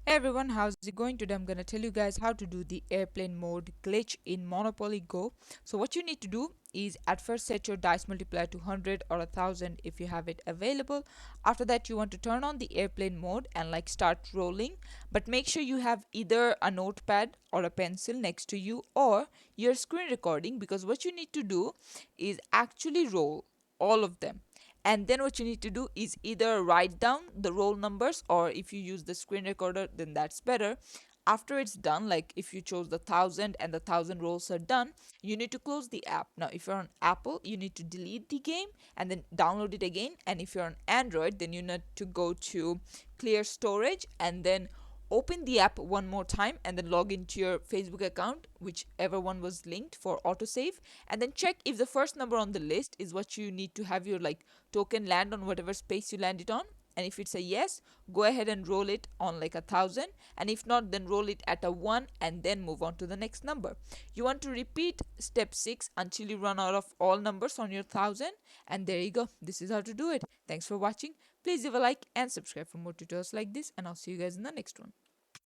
Hey everyone, how's it going today? I'm gonna tell you guys how to do the airplane mode glitch in Monopoly Go. So what you need to do is at first set your dice multiplier to 100 or 1000 if you have it available. After that you want to turn on the airplane mode and like start rolling, but make sure you have either a notepad or a pencil next to you or your screen recording, because what you need to do is actually roll all of them, and then what you need to do is either write down the roll numbers, or if you use the screen recorder then that's better. After it's done, like if you chose the 1000 and the 1000 rolls are done, you need to close the app. Now if you're on Apple, you need to delete the game and then download it again, and if you're on Android, then you need to go to clear storage and then open the app one more time and then log into your Facebook account, whichever one was linked, for autosave, and then check if the first number on the list is what you need to have your like token land on, whatever space you land it on. And if it's a yes, go ahead and roll it on like 1000, and if not, then roll it at a 1 and then move on to the next number. You want to repeat step 6 until you run out of all numbers on your 1000, and there you go. This is how to do it. Thanks for watching. Please leave a like and subscribe for more tutorials like this, and I'll see you guys in the next one.